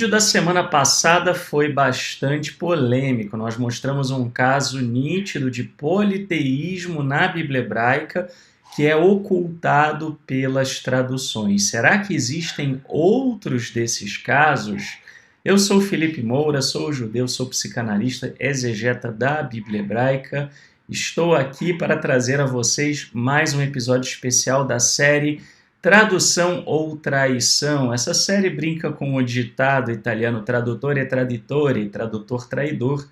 vídeo da semana passada foi bastante polêmico. Nós mostramos um caso nítido de politeísmo na Bíblia hebraica que é ocultado pelas traduções. Será que existem outros desses casos? Eu sou Felipe Moura, sou judeu, sou psicanalista, exegeta da Bíblia hebraica. Estou aqui para trazer a vocês mais um episódio especial da série Tradução ou Traição. Essa série brinca com o ditado italiano traduttore traditore, tradutor traidor,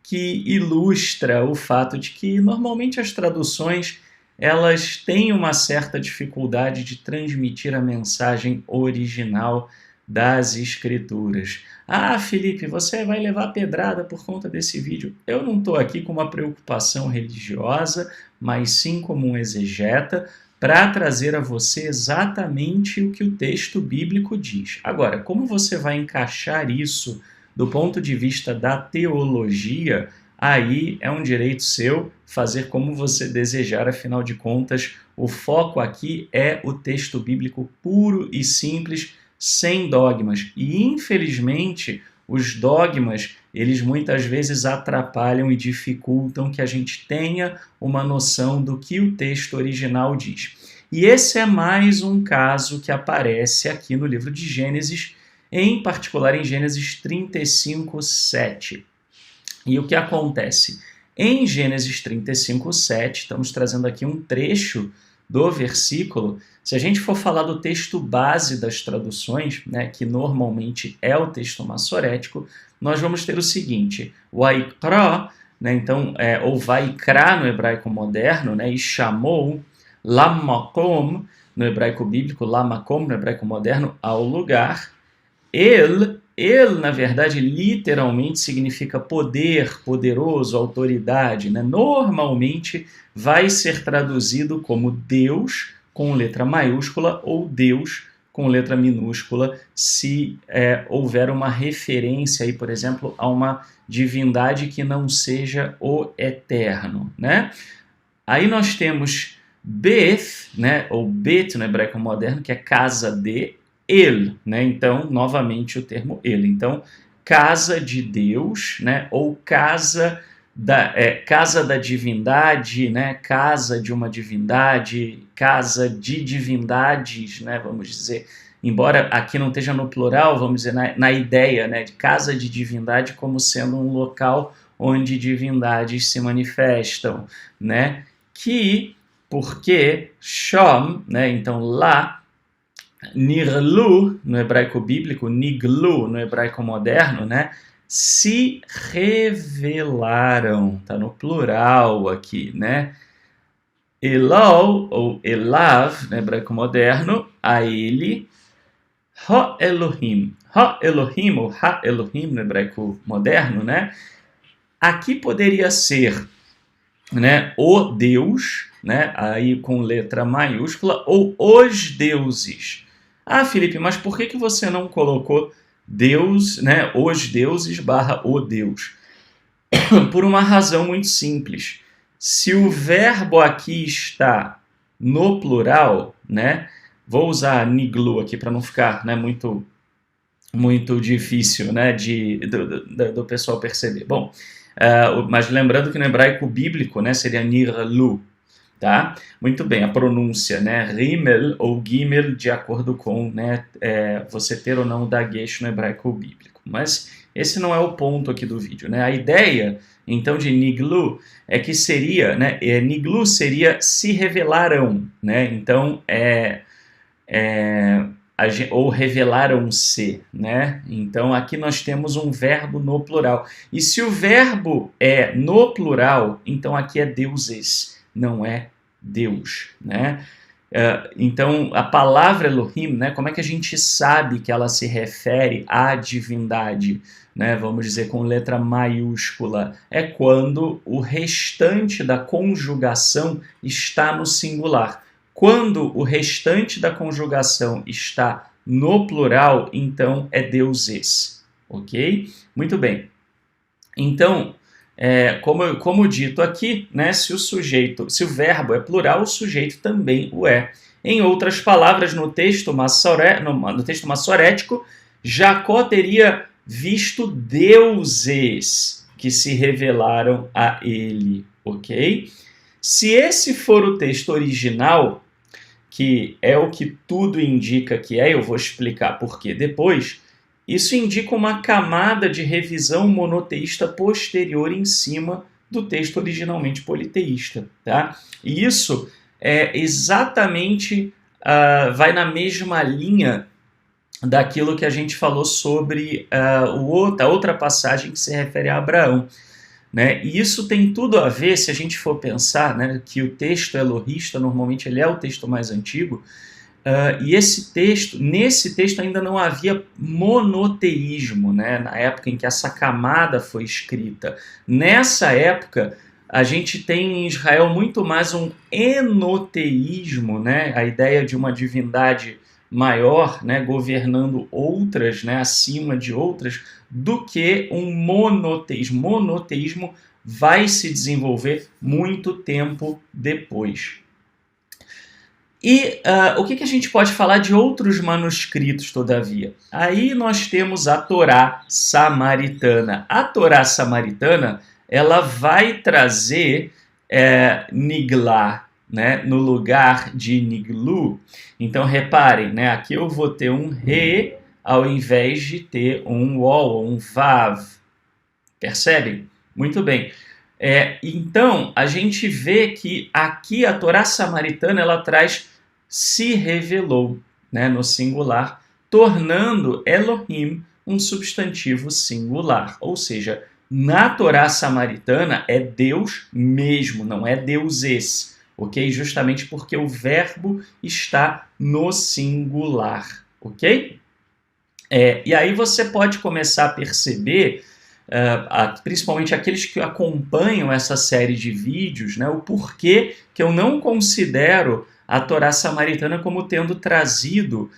que ilustra o fato de que normalmente as traduções elas têm uma certa dificuldade de transmitir a mensagem original das escrituras. Ah, Felipe, você vai levar pedrada por conta desse vídeo. Eu não estou aqui com uma preocupação religiosa, mas sim como um exegeta, para trazer a você exatamente o que o texto bíblico diz. Agora, como você vai encaixar isso do ponto de vista da teologia, aí é um direito seu fazer como você desejar, afinal de contas, o foco aqui é o texto bíblico puro e simples, sem dogmas. E, infelizmente, os dogmas, eles muitas vezes atrapalham e dificultam que a gente tenha uma noção do que o texto original diz. E esse é mais um caso que aparece aqui no livro de Gênesis, em particular em Gênesis 35, 7. E o que acontece? Em Gênesis 35, 7, estamos trazendo aqui um trecho do versículo. Se a gente for falar do texto base das traduções, né, que normalmente é o texto massorético, nós vamos ter o seguinte: Vaikra, né, então, ou Vaikra no hebraico moderno, né, e chamou Lamakom no hebraico bíblico, Lamakom no hebraico moderno, ao lugar. El, na verdade, literalmente significa poder, poderoso, autoridade, né? Normalmente vai ser traduzido como Deus com letra maiúscula ou Deus com letra minúscula, se houver uma referência, aí, por exemplo, a uma divindade que não seja o eterno, né? Aí nós temos Beth, né, ou Bet no hebraico moderno, que é casa de El, né? Então, novamente o termo El. Então, casa de Deus, né? Ou casa da divindade, né? Casa de uma divindade, casa de divindades, né? Vamos dizer, embora aqui não esteja no plural, vamos dizer, na ideia, né? De casa de divindade como sendo um local onde divindades se manifestam, né? Porque Shom, né? Então, lá, Nirlu, no hebraico bíblico, Niglu, no hebraico moderno, né? Se revelaram, tá no plural aqui, né? Elol, ou Elav, no hebraico moderno, a ele, Ha-Elohim. Ha-Elohim, ou Ha-Elohim, no hebraico moderno, né? Aqui poderia ser, né, o Deus, né? Aí com letra maiúscula, ou os deuses. Ah, Felipe, mas por que você não colocou Deus, né, os deuses / o Deus? Por uma razão muito simples. Se o verbo aqui está no plural, né, vou usar niglu aqui para não ficar, né, muito difícil, né, do pessoal perceber. Bom, mas lembrando que no hebraico bíblico, né, seria nirlu. Tá? Muito bem, a pronúncia, né? Rimel ou Gimel, de acordo com, né, você ter ou não o dagesh no hebraico bíblico. Mas esse não é o ponto aqui do vídeo, né? A ideia, então, de Niglu é que seria, né? Niglu seria se revelaram, né? Então, ou revelaram-se, né? Então, aqui nós temos um verbo no plural. E se o verbo é no plural, então aqui é deuses, não é Deus, né? Então, a palavra Elohim, né, como é que a gente sabe que ela se refere à divindade, né, vamos dizer com letra maiúscula? É quando o restante da conjugação está no singular. Quando o restante da conjugação está no plural, então é deuses, ok? Muito bem. Então, como dito aqui, né, se o verbo é plural, o sujeito também o é. Em outras palavras, no texto massorético, Jacó teria visto deuses que se revelaram a ele, ok? Se esse for o texto original, que é o que tudo indica que é, eu vou explicar por quê depois, isso indica uma camada de revisão monoteísta posterior em cima do texto originalmente politeísta, tá? E isso é exatamente, vai na mesma linha daquilo que a gente falou sobre a outra passagem que se refere a Abraão, né? E isso tem tudo a ver, se a gente for pensar, né, que o texto elohista, normalmente ele é o texto mais antigo, e nesse texto ainda não havia monoteísmo, né, na época em que essa camada foi escrita. Nessa época, a gente tem em Israel muito mais um enoteísmo, né, a ideia de uma divindade maior, né, governando outras, né, acima de outras, do que um monoteísmo. Monoteísmo vai se desenvolver muito tempo depois. E o que a gente pode falar de outros manuscritos, todavia? Aí nós temos a Torá samaritana. A Torá samaritana, ela vai trazer Nigla, né, no lugar de Niglu. Então reparem, né, aqui eu vou ter um Re ao invés de ter um Wol, um Vav. Percebem? Muito bem. Então, a gente vê que aqui a Torá samaritana ela traz se revelou, né, no singular, tornando Elohim um substantivo singular. Ou seja, na Torá samaritana é Deus mesmo, não é deuses, ok? Justamente porque o verbo está no singular, ok? E aí você pode começar a perceber, principalmente aqueles que acompanham essa série de vídeos, né, o porquê que eu não considero a Torá samaritana como tendo trazido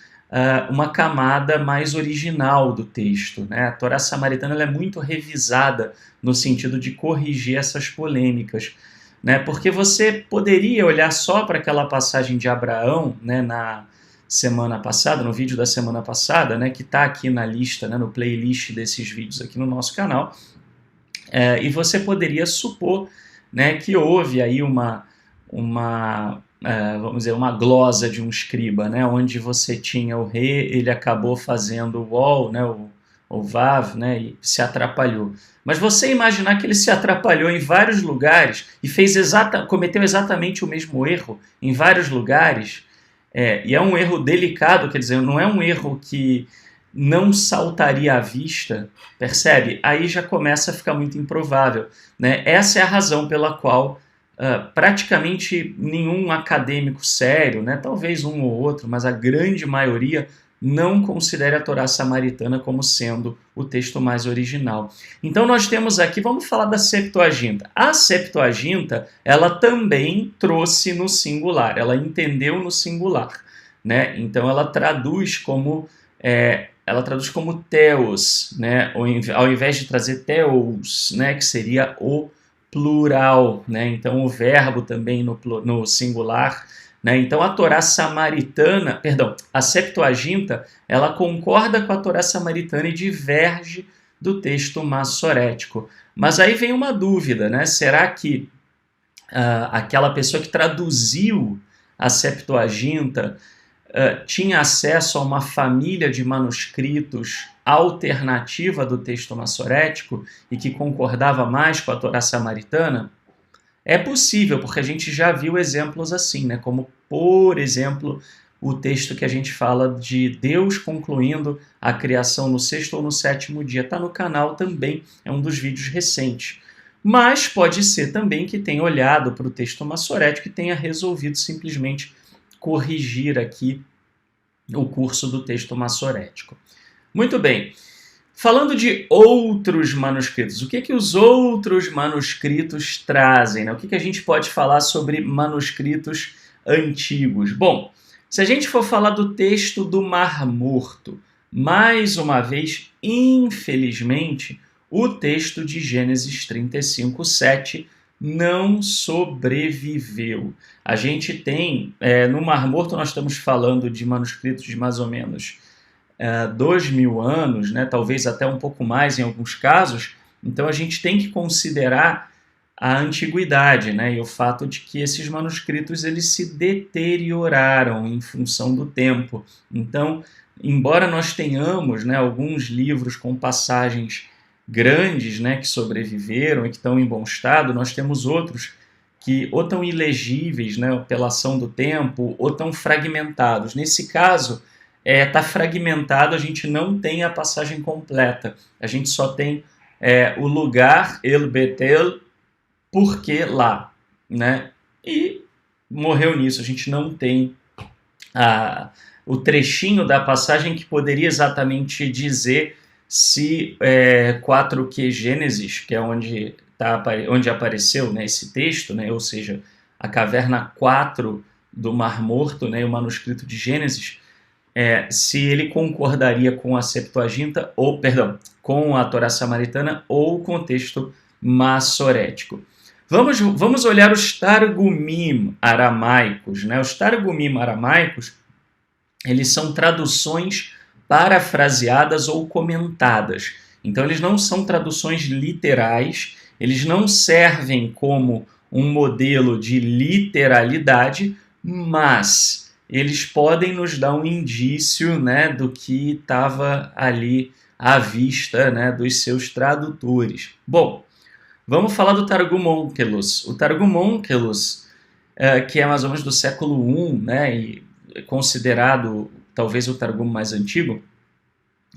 uma camada mais original do texto, né? A Torá samaritana ela é muito revisada no sentido de corrigir essas polêmicas, né? Porque você poderia olhar só para aquela passagem de Abraão, né, na semana passada, no vídeo da semana passada, né, que está aqui na lista, né, no playlist desses vídeos aqui no nosso canal, e você poderia supor, né, que houve aí vamos dizer, uma glosa de um escriba, né, onde você tinha o Re, ele acabou fazendo o Wol, né, o Vav, né, e se atrapalhou. Mas você imaginar que ele se atrapalhou em vários lugares e cometeu exatamente o mesmo erro em vários lugares, e é um erro delicado, quer dizer, não é um erro que não saltaria à vista, percebe? Aí já começa a ficar muito improvável, né? Essa é a razão pela qual praticamente nenhum acadêmico sério, né, talvez um ou outro, mas a grande maioria não considera a Torá samaritana como sendo o texto mais original. Então nós temos aqui, vamos falar da Septuaginta. A Septuaginta, ela também trouxe no singular, ela entendeu no singular, né? Então ela traduz como theos, né? Ao invés de trazer theos, né, que seria o plural, né? Então o verbo também no singular, né? Então a Torá samaritana, perdão, a Septuaginta, ela concorda com a Torá samaritana e diverge do texto massorético. Mas aí vem uma dúvida, né? Será que aquela pessoa que traduziu a Septuaginta tinha acesso a uma família de manuscritos alternativa do texto massorético e que concordava mais com a Torá samaritana? É possível, porque a gente já viu exemplos assim, né? Como, por exemplo, o texto que a gente fala de Deus concluindo a criação no sexto ou no sétimo dia. Está no canal também, é um dos vídeos recentes. Mas pode ser também que tenha olhado para o texto massorético e tenha resolvido simplesmente corrigir aqui o curso do texto massorético. Muito bem. Falando de outros manuscritos, o que os outros manuscritos trazem, né? O que a gente pode falar sobre manuscritos antigos? Bom, se a gente for falar do texto do Mar Morto, mais uma vez, infelizmente, o texto de Gênesis 35:7 não sobreviveu. A gente tem, no Mar Morto nós estamos falando de manuscritos de mais ou menos 2.000 anos, né, talvez até um pouco mais em alguns casos. Então a gente tem que considerar a antiguidade, né, e o fato de que esses manuscritos eles se deterioraram em função do tempo. Então, embora nós tenhamos, né, alguns livros com passagens grandes, né, que sobreviveram e que estão em bom estado, nós temos outros que ou estão ilegíveis, né, pela ação do tempo, ou estão fragmentados. Nesse caso, está fragmentado, a gente não tem a passagem completa. A gente só tem o lugar, El Betel, porque lá, né? E morreu nisso. A gente não tem o trechinho da passagem que poderia exatamente dizer se 4Q Gênesis, que é onde apareceu, né, esse texto, né, ou seja, a caverna 4 do Mar Morto, né, o manuscrito de Gênesis, se ele concordaria com a Septuaginta, com a Torá Samaritana ou com o texto massorético. Vamos olhar os Targumim aramaicos, né? Os Targumim aramaicos, eles são traduções parafraseadas ou comentadas. Então, eles não são traduções literais, eles não servem como um modelo de literalidade, mas eles podem nos dar um indício, né, do que estava ali à vista, né, dos seus tradutores. Bom, vamos falar do Targum Onkelos. O Targum Onkelos, que é mais ou menos do século I, né, e considerado talvez o Targum mais antigo,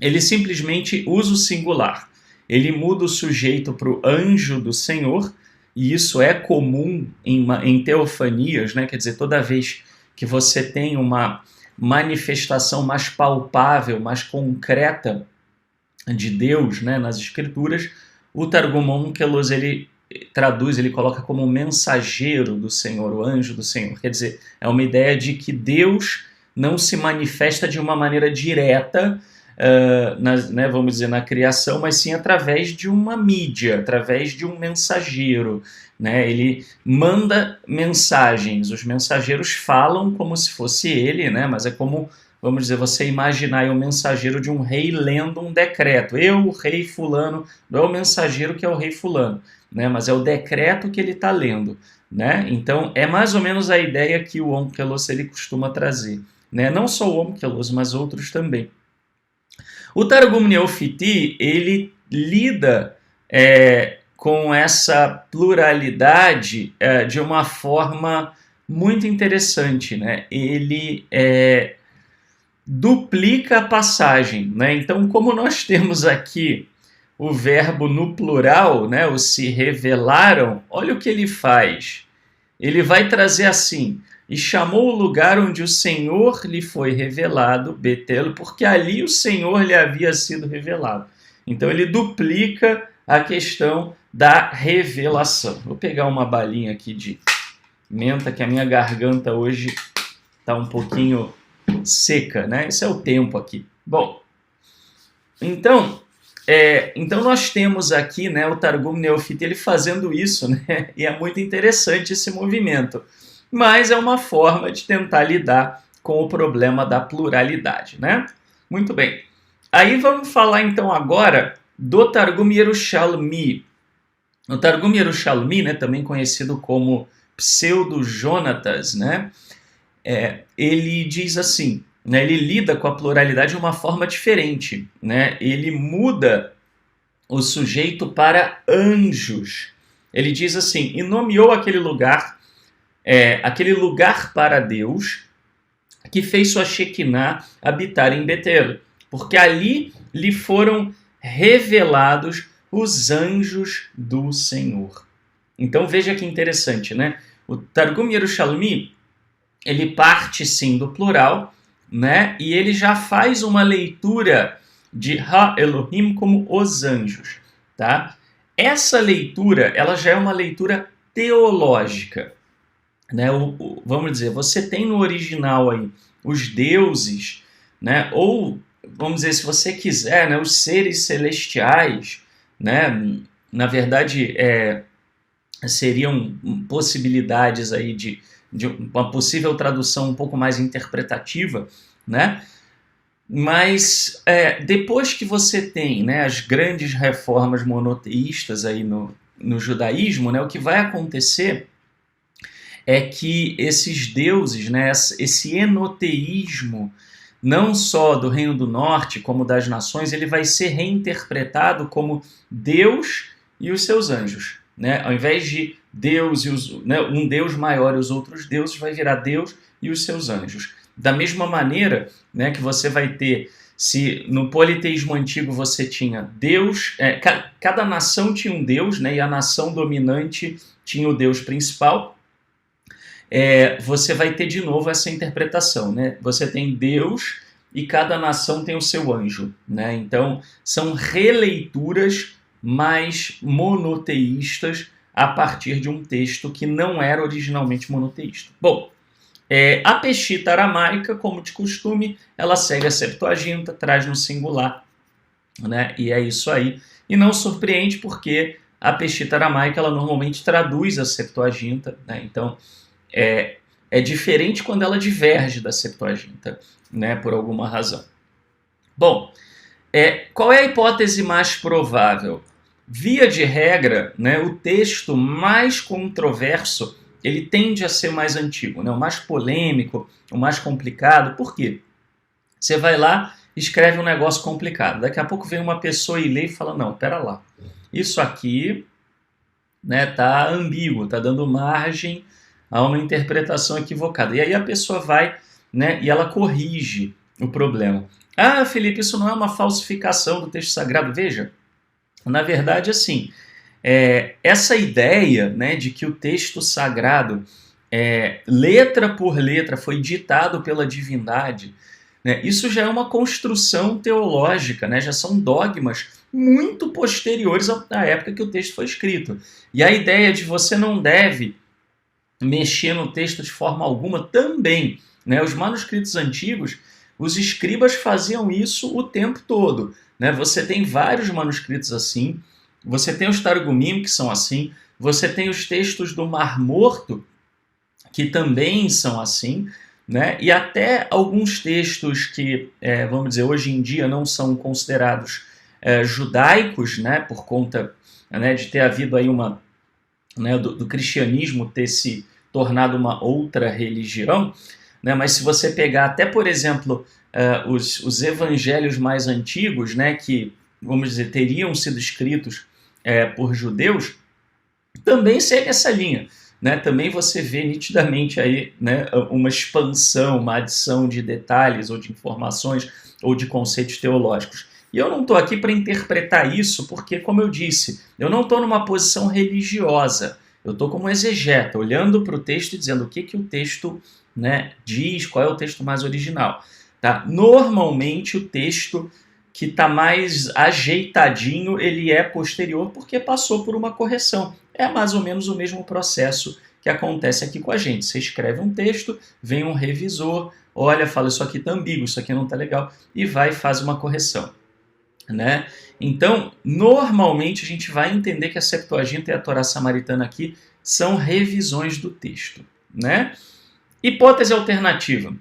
ele simplesmente usa o singular. Ele muda o sujeito para o anjo do Senhor, e isso é comum em teofanias, né? Quer dizer, toda vez que você tem uma manifestação mais palpável, mais concreta de Deus, né, nas Escrituras, o Targum Onkelos, ele traduz, ele coloca como mensageiro do Senhor, o anjo do Senhor. Quer dizer, é uma ideia de que Deus não se manifesta de uma maneira direta, né, vamos dizer, na criação, mas sim através de uma mídia, através de um mensageiro. Né? Ele manda mensagens, os mensageiros falam como se fosse ele, né? Mas é como, vamos dizer, você imaginar o mensageiro de um rei lendo um decreto. Eu, o rei fulano, não é o mensageiro que é o rei fulano, né? Mas é o decreto que ele está lendo. Né? Então, é mais ou menos a ideia que o Onkelos ele costuma trazer. Né? Não só o Onkelos, mas outros também. O Targum Neofiti, ele lida com essa pluralidade de uma forma muito interessante. Né? Ele duplica a passagem. Né? Então, como nós temos aqui o verbo no plural, né, os se revelaram, olha o que ele faz. Ele vai trazer assim: e chamou o lugar onde o Senhor lhe foi revelado, Betel, porque ali o Senhor lhe havia sido revelado. Então ele duplica a questão da revelação. Vou pegar uma balinha aqui de menta, que a minha garganta hoje está um pouquinho seca, né? Esse é o tempo aqui. Bom, então nós temos aqui, né, o Targum Neofiti ele fazendo isso, né? E é muito interessante esse movimento. Mas é uma forma de tentar lidar com o problema da pluralidade, né? Muito bem. Aí vamos falar então agora do Targum Yerushalmi. O Targum Yerushalmi, né, também conhecido como Pseudo-Jonatas, né? Ele diz assim, né, ele lida com a pluralidade de uma forma diferente, né? Ele muda o sujeito para anjos. Ele diz assim: e nomeou aquele lugar para Deus, que fez sua Shekinah habitar em Betel, porque ali lhe foram revelados os anjos do Senhor. Então veja que interessante, né? O Targum Yerushalmi, ele parte sim do plural, né? E ele já faz uma leitura de Ha-Elohim como os anjos, tá? Essa leitura, ela já é uma leitura teológica. Né, vamos dizer, você tem no original aí os deuses, né, ou, vamos dizer, se você quiser, né, os seres celestiais, né, na verdade, seriam possibilidades aí de uma possível tradução um pouco mais interpretativa, né, Mas depois que você tem, né, as grandes reformas monoteístas aí no judaísmo, né, o que vai acontecer é que esses deuses, né, esse enoteísmo, não só do Reino do Norte, como das nações, ele vai ser reinterpretado como Deus e os seus anjos. Né? Ao invés de Deus e um Deus maior e os outros deuses, vai virar Deus e os seus anjos. Da mesma maneira, né, que você vai ter, se no politeísmo antigo você tinha Deus, cada nação tinha um Deus, né, e a nação dominante tinha o Deus principal, você vai ter de novo essa interpretação, né? Você tem Deus e cada nação tem o seu anjo, né? Então, são releituras mais monoteístas a partir de um texto que não era originalmente monoteísta. Bom, a Peshitta aramaica, como de costume, ela segue a Septuaginta, traz no singular, né? E é isso aí. E não surpreende porque a Peshitta aramaica, ela normalmente traduz a Septuaginta, né? Então, é diferente quando ela diverge da Septuaginta, né, por alguma razão. Bom, qual é a hipótese mais provável? Via de regra, né, o texto mais controverso ele tende a ser mais antigo, né, o mais polêmico, o mais complicado. Por quê? Você vai lá, escreve um negócio complicado. Daqui a pouco vem uma pessoa e lê e fala, não, pera lá, isso aqui, né, tá ambíguo, tá dando margem a uma interpretação equivocada. E aí a pessoa vai, né, e ela corrige o problema. Ah, Felipe, isso não é uma falsificação do texto sagrado? Veja, na verdade, assim, essa ideia, né, de que o texto sagrado, letra por letra, foi ditado pela divindade, né, isso já é uma construção teológica, né, já são dogmas muito posteriores à época que o texto foi escrito. E a ideia de você não deve mexer no texto de forma alguma também, né? Os manuscritos antigos, os escribas faziam isso o tempo todo, né? Você tem vários manuscritos assim, você tem os Targumim que são assim, você tem os textos do Mar Morto que também são assim, né? E até alguns textos que, vamos dizer, hoje em dia não são considerados judaicos, né? Por conta, né, de ter havido aí uma, né, do cristianismo ter se tornado uma outra religião, né, mas se você pegar até, por exemplo, os evangelhos mais antigos, né, que, vamos dizer, teriam sido escritos por judeus, também segue essa linha. Né? Também você vê nitidamente aí, né, uma expansão, uma adição de detalhes ou de informações ou de conceitos teológicos. E eu não estou aqui para interpretar isso porque, como eu disse, eu não estou numa posição religiosa. Eu estou como exegeta, olhando para o texto e dizendo o que o texto, né, diz, qual é o texto mais original. Tá? Normalmente o texto que está mais ajeitadinho, ele é posterior porque passou por uma correção. É mais ou menos o mesmo processo que acontece aqui com a gente. Você escreve um texto, vem um revisor, olha, fala isso aqui está ambíguo, isso aqui não está legal, e vai e faz uma correção. Né? Então, normalmente a gente vai entender que a Septuaginta e a Torá Samaritana aqui são revisões do texto. Né? Hipótese alternativa.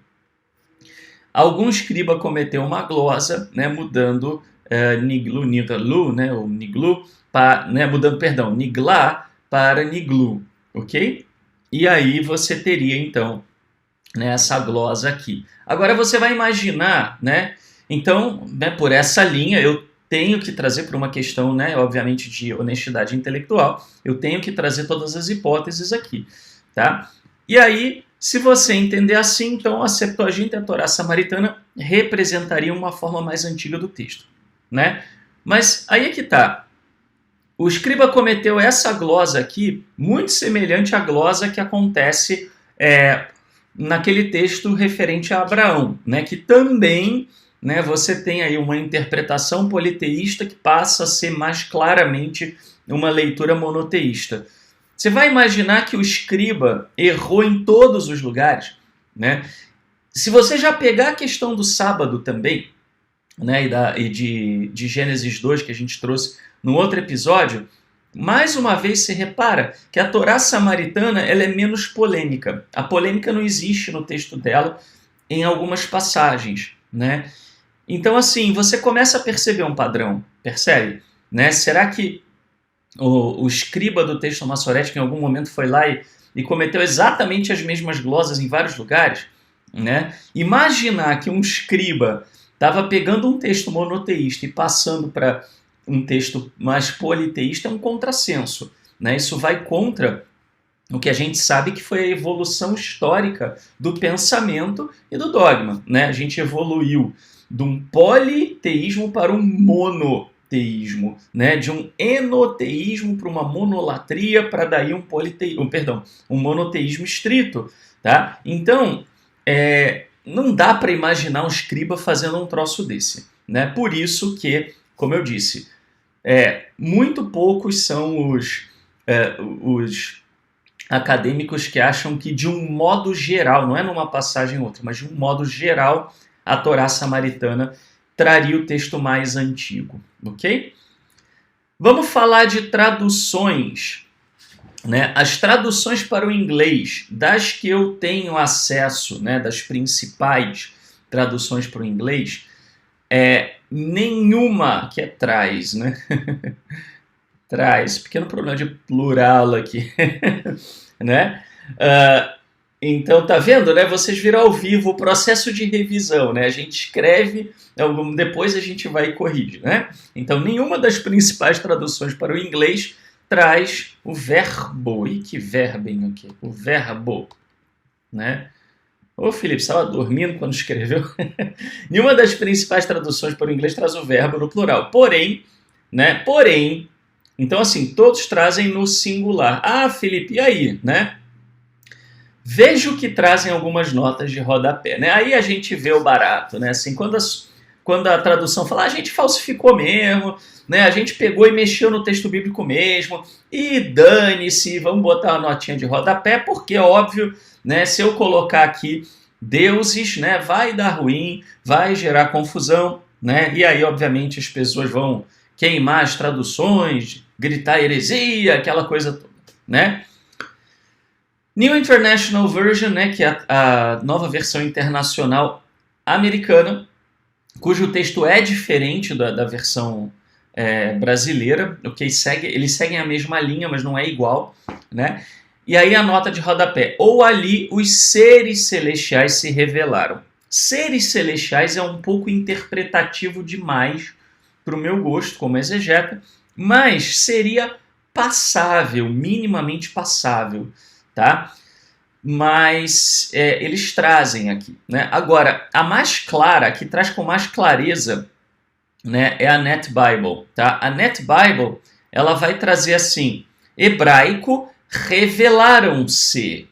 Algum escriba cometeu uma glosa, né, mudando niglu, niglu, né, ou niglu, mudando, perdão, niglá para niglu, ok? E aí você teria, então, né, essa glosa aqui. Agora você vai imaginar, né, então, né, por essa linha, eu tenho que trazer, por uma questão, né, obviamente, de honestidade intelectual, eu tenho que trazer todas as hipóteses aqui, tá? E aí, se você entender assim, então a Septuaginta e a Torá Samaritana representariam uma forma mais antiga do texto, né? Mas aí é que tá. O escriba cometeu essa glosa aqui, muito semelhante à glosa que acontece naquele texto referente a Abraão, né? Que também, né, você tem aí uma interpretação politeísta que passa a ser mais claramente uma leitura monoteísta. Você vai imaginar que o escriba errou em todos os lugares, né? Se você já pegar a questão do sábado também, né, e de Gênesis 2, que a gente trouxe no outro episódio, mais uma vez se repara que a Torá Samaritana ela é menos polêmica. A polêmica não existe no texto dela em algumas passagens, né? Então, assim, você começa a perceber um padrão, percebe? Né? Será que o escriba do texto maçorético em algum momento foi lá e cometeu exatamente as mesmas glosas em vários lugares? Né? Imaginar que um escriba estava pegando um texto monoteísta e passando para um texto mais politeísta é um contrassenso. Né? Isso vai contra o que a gente sabe que foi a evolução histórica do pensamento e do dogma. Né? A gente evoluiu de um politeísmo para um monoteísmo, né? De um enoteísmo para uma monolatria, para daí um monoteísmo estrito. Tá? Então, não dá para imaginar um escriba fazendo um troço desse. Né? Por isso que, como eu disse, muito poucos são os acadêmicos que acham que, de um modo geral, não é numa passagem ou outra, mas de um modo geral, a Torá samaritana traria o texto mais antigo, ok? Vamos falar de traduções. Né? As traduções para o inglês, das que eu tenho acesso, né, das principais traduções para o inglês, nenhuma que traz, né? Traz, pequeno problema de plural aqui, né? Então, tá vendo, né? Vocês viram ao vivo o processo de revisão, né? A gente escreve, depois a gente vai e corrige, né? Então, nenhuma das principais traduções para o inglês traz o verbo. E que verbem aqui? O verbo, né? Ô, Felipe, estava dormindo quando escreveu? Nenhuma das principais traduções para o inglês traz o verbo no plural. Porém, então, assim, todos trazem no singular. Ah, Felipe, e aí, né? Vejo que trazem algumas notas de rodapé, né? Aí a gente vê o barato, né? Assim, quando a tradução fala, a gente falsificou mesmo, né? A gente pegou e mexeu no texto bíblico mesmo, e dane-se, vamos botar uma notinha de rodapé, porque, óbvio, né? Se eu colocar aqui deuses, né? Vai dar ruim, vai gerar confusão, né? E aí, obviamente, as pessoas vão queimar as traduções, gritar heresia, aquela coisa toda, né? New International Version, né, que é a nova versão internacional americana, cujo texto é diferente da versão brasileira, okay? Eles seguem a mesma linha, mas não é igual, né? E aí a nota de rodapé. Ou ali os seres celestiais se revelaram. Seres celestiais é um pouco interpretativo demais para o meu gosto como exegeta, mas seria passável, minimamente passável, tá? Mas eles trazem aqui, né? Agora, a mais clara, a que traz com mais clareza, né, é a Net Bible, tá? A Net Bible, ela vai trazer assim, hebraico, revelaram-se.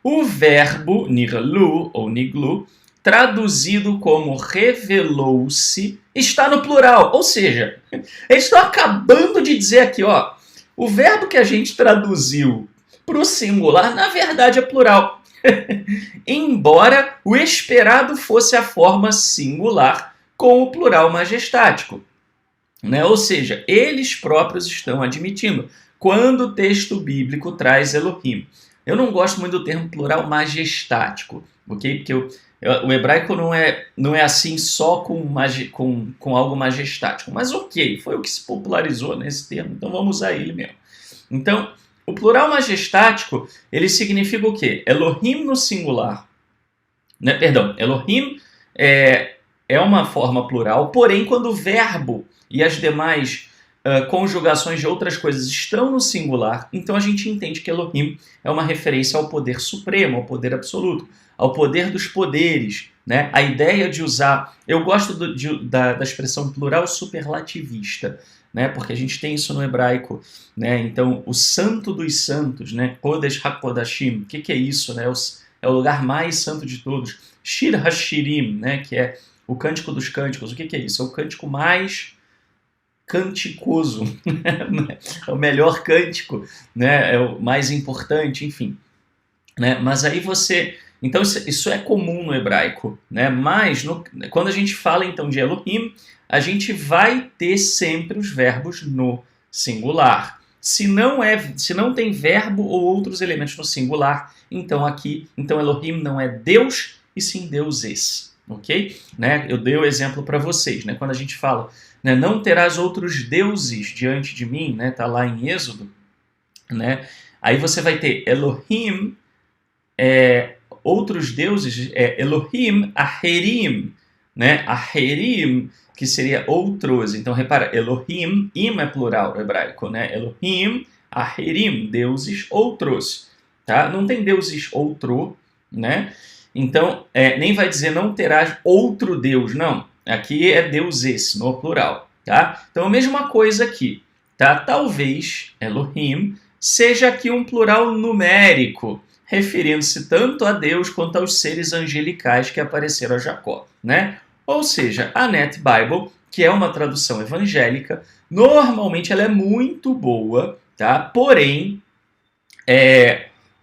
O verbo nirlu, ou niglu, traduzido como revelou-se, está no plural. Ou seja, eles estão acabando de dizer aqui, ó, o verbo que a gente traduziu para o singular, na verdade é plural. Embora o esperado fosse a forma singular com o plural majestático. Né? Ou seja, eles próprios estão admitindo quando o texto bíblico traz Elohim. Eu não gosto muito do termo plural majestático, ok? Porque o hebraico não é assim só com algo majestático. Mas ok, foi o que se popularizou nesse termo, então vamos usar ele mesmo. Então, o plural majestático, ele significa o quê? Elohim no singular. Né? Perdão, Elohim é uma forma plural, porém quando o verbo e as demais conjugações de outras coisas estão no singular, então a gente entende que Elohim é uma referência ao poder supremo, ao poder absoluto, ao poder dos poderes. Né? A ideia de usar... Eu gosto da expressão plural superlativista, né? Porque a gente tem isso no hebraico. Né? Então, o santo dos santos, né? Kodesh HaKodashim, o que é isso? Né? É o lugar mais santo de todos. Shir HaShirim, né? Que é o cântico dos cânticos. O que é isso? É o cântico mais canticoso, é o melhor cântico, né? É o mais importante, enfim. Né? Mas aí você... Então isso é comum no hebraico, né? Mas quando a gente fala então de Elohim, a gente vai ter sempre os verbos no singular. Se não tem verbo ou outros elementos no singular, então Elohim não é Deus, e sim deuses. ok? Né? Eu dei o exemplo para vocês, né? Quando a gente fala, né, não terás outros deuses diante de mim, né? Tá lá em Êxodo, né? Aí você vai ter Elohim, outros deuses, Elohim, Aherim, né? Aherim, que seria outros. Então, repara, Elohim, im é plural no hebraico, né? Elohim, Aherim, deuses outros, tá? Não tem deuses outro, né? Então, nem vai dizer não terás outro Deus, não. Aqui é deuses, no plural, tá? Então, a mesma coisa aqui, tá? Talvez Elohim seja aqui um plural numérico, referindo-se tanto a Deus quanto aos seres angelicais que apareceram a Jacó, né? Ou seja, a Net Bible, que é uma tradução evangélica, normalmente ela é muito boa, tá? Porém,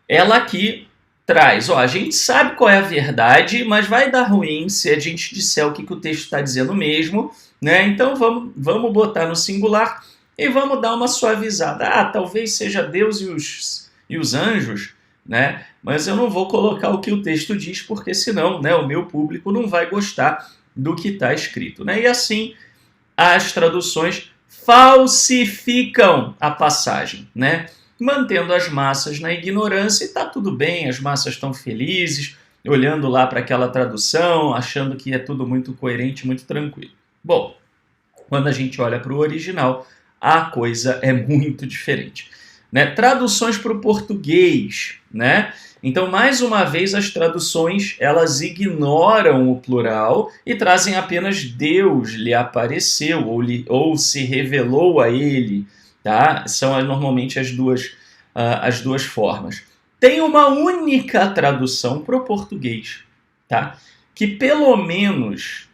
ela aqui traz, a gente sabe qual é a verdade, mas vai dar ruim se a gente disser o que o texto está dizendo mesmo, né? Então vamos botar no singular e vamos dar uma suavizada. Talvez seja Deus e os anjos, né? Mas eu não vou colocar o que o texto diz, porque senão, né, o meu público não vai gostar do que está escrito, né? E assim as traduções falsificam a passagem, né? Mantendo as massas na ignorância, e está tudo bem, as massas estão felizes, olhando lá para aquela tradução, achando que é tudo muito coerente, muito tranquilo. Bom, quando a gente olha para o original, a coisa é muito diferente, né? Traduções para o português, né? Então, mais uma vez, as traduções elas ignoram o plural e trazem apenas Deus lhe apareceu ou se revelou a ele, tá? São normalmente as duas formas. Tem uma única tradução para o português, tá? Que pelo menos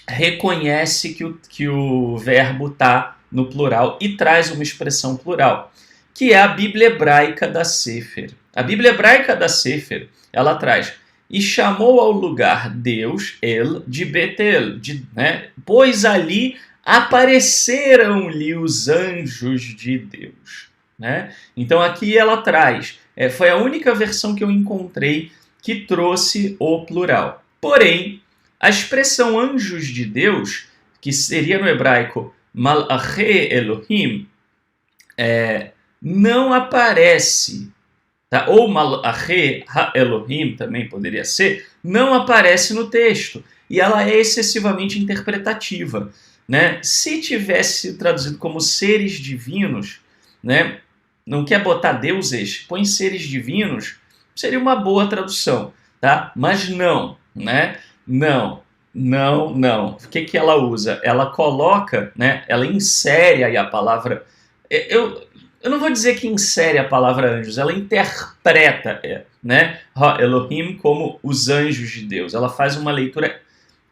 reconhece que o verbo está no plural e traz uma expressão plural, que é a Bíblia Hebraica da Sefer. A Bíblia Hebraica da Sefer, ela traz: e chamou ao lugar Deus, El, de Betel, né? Pois ali apareceram-lhe os anjos de Deus. Né? Então aqui ela traz, foi a única versão que eu encontrei que trouxe o plural. Porém, a expressão anjos de Deus, que seria no hebraico Malache Elohim, não aparece, tá? Ou Malache Ha-Elohim também poderia ser, não aparece no texto. E ela é excessivamente interpretativa. Né? Se tivesse traduzido como seres divinos, né? Não quer botar deuses, põe seres divinos, seria uma boa tradução. Tá? Mas não, né? Não. O que ela usa? Ela coloca, né? Ela insere aí a palavra... Eu não vou dizer que insere a palavra anjos, ela interpreta, né? Elohim como os anjos de Deus. Ela faz uma leitura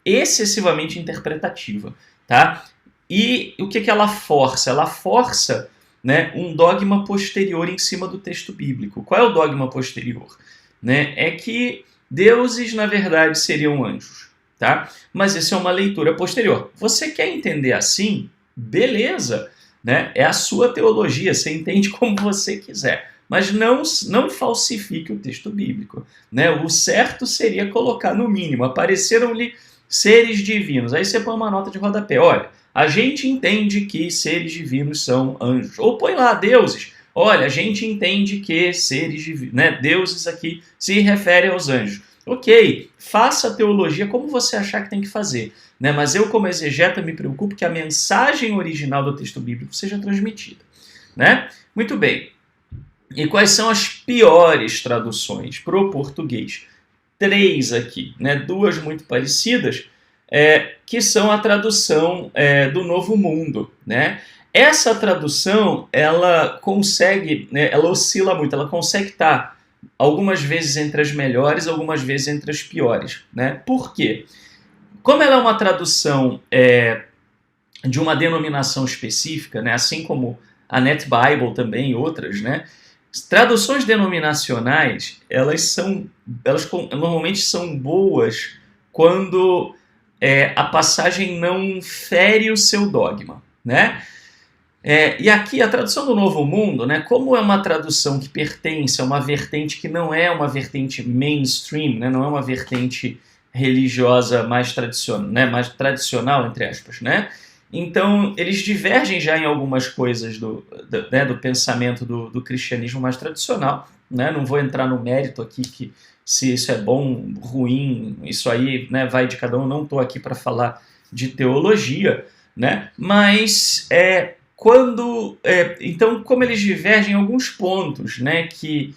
excessivamente interpretativa, tá? E o que ela força? Ela força, né, um dogma posterior em cima do texto bíblico. Qual é o dogma posterior? Né? É que deuses, na verdade, seriam anjos, tá? Mas isso é uma leitura posterior. Você quer entender assim? Beleza, né? É a sua teologia, você entende como você quiser. Mas não falsifique o texto bíblico. Né? O certo seria colocar, no mínimo, apareceram-lhe seres divinos. Aí você põe uma nota de rodapé. Olha, a gente entende que seres divinos são anjos. Ou põe lá, deuses. Olha, a gente entende que seres divinos, né, deuses aqui se referem aos anjos. Ok, faça a teologia como você achar que tem que fazer. Né? Mas eu, como exegeta, me preocupo que a mensagem original do texto bíblico seja transmitida. Né? Muito bem. E quais são as piores traduções para o português? 3 aqui, né? 2 muito parecidas, que são a tradução do Novo Mundo. Né? Essa tradução, ela consegue, né, ela oscila muito, ela consegue estar algumas vezes entre as melhores, algumas vezes entre as piores. Né? Por quê? Como ela é uma tradução de uma denominação específica, né, assim como a Net Bible também e outras, né, traduções denominacionais, elas normalmente são boas quando a passagem não fere o seu dogma. Né? E aqui a tradução do Novo Mundo, né, como é uma tradução que pertence a uma vertente que não é uma vertente mainstream, né, não é uma vertente religiosa mais tradicional, entre aspas, né? Então, eles divergem já em algumas coisas do pensamento do cristianismo mais tradicional, né? Não vou entrar no mérito aqui que se isso é bom, ruim, isso aí, né, vai de cada um, não estou aqui para falar de teologia, né? Mas então, como eles divergem em alguns pontos, né, que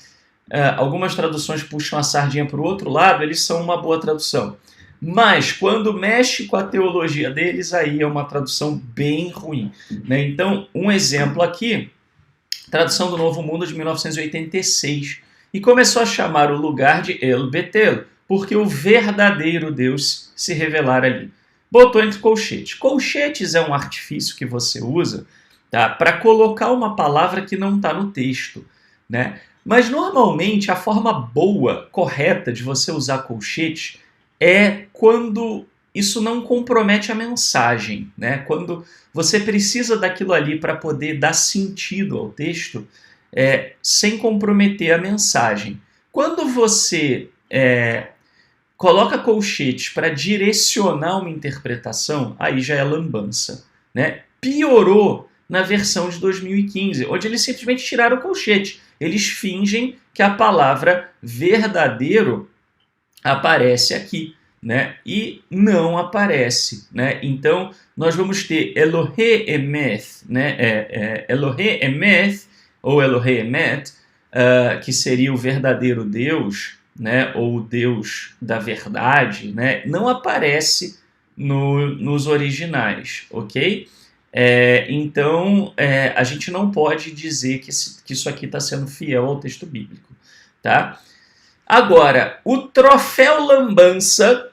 algumas traduções puxam a sardinha para o outro lado, eles são uma boa tradução. Mas, quando mexe com a teologia deles, aí é uma tradução bem ruim, né? Então, um exemplo aqui, tradução do Novo Mundo de 1986, e começou a chamar o lugar de El Betel, porque o verdadeiro Deus se revelara ali. Botou entre colchetes. Colchetes é um artifício que você usa, tá, para colocar uma palavra que não está no texto, né? Mas normalmente a forma boa, correta de você usar colchete é quando isso não compromete a mensagem, né? Quando você precisa daquilo ali para poder dar sentido ao texto, sem comprometer a mensagem. Quando você coloca colchetes para direcionar uma interpretação, aí já é lambança, né? Piorou na versão de 2015, onde eles simplesmente tiraram o colchete. Eles fingem que a palavra verdadeiro aparece aqui, né? E não aparece, né? Então, nós vamos ter Elohe Emeth, né? Elohe Emeth, ou Elohe Emet, que seria o verdadeiro Deus, né? Ou o Deus da verdade, né? Não aparece nos originais, ok? Então, a gente não pode dizer que isso aqui está sendo fiel ao texto bíblico, tá? Agora, o troféu lambança,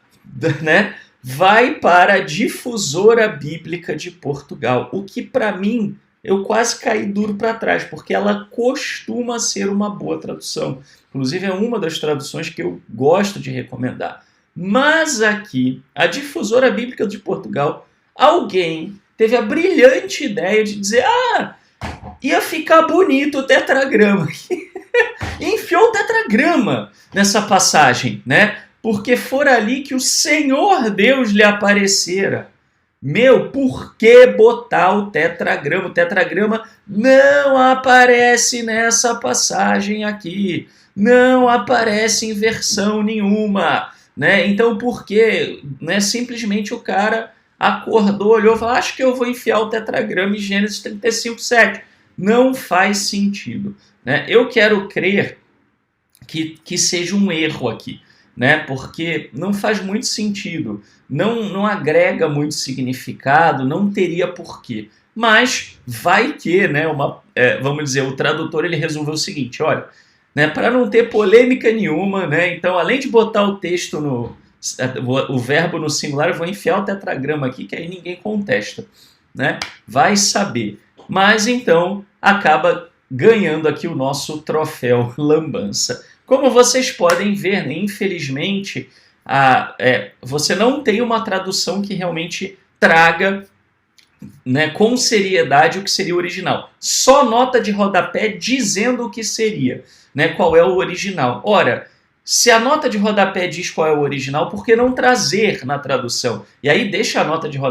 né, vai para a Difusora Bíblica de Portugal, o que para mim eu quase caí duro para trás, porque ela costuma ser uma boa tradução. Inclusive é uma das traduções que eu gosto de recomendar. Mas aqui, a Difusora Bíblica de Portugal, alguém teve a brilhante ideia de dizer: ia ficar bonito o tetragrama. E enfiou o tetragrama nessa passagem, né? Porque fora ali que o Senhor Deus lhe aparecera. Por que botar o tetragrama? O tetragrama não aparece nessa passagem aqui. Não aparece em versão nenhuma, né? Então, por quê? Né? Simplesmente o cara acordou, olhou e falou: acho que eu vou enfiar o tetragrama em Gênesis 35:7. Não faz sentido, né? Eu quero crer que seja um erro aqui, né? Porque não faz muito sentido, não agrega muito significado, não teria porquê. Mas vai que, né? Vamos dizer, o tradutor ele resolveu o seguinte: olha, né, para não ter polêmica nenhuma, né? Então, além de botar o texto o verbo no singular, eu vou enfiar o tetragrama aqui, que aí ninguém contesta, né? Vai saber. Mas então acaba ganhando aqui o nosso troféu lambança. Como vocês podem ver, né, infelizmente, você não tem uma tradução que realmente traga, né, com seriedade o que seria o original. Só nota de rodapé dizendo o que seria, né, qual é o original. Ora, se a nota de rodapé diz qual é o original, por que não trazer na tradução? E aí deixa a nota de rodapé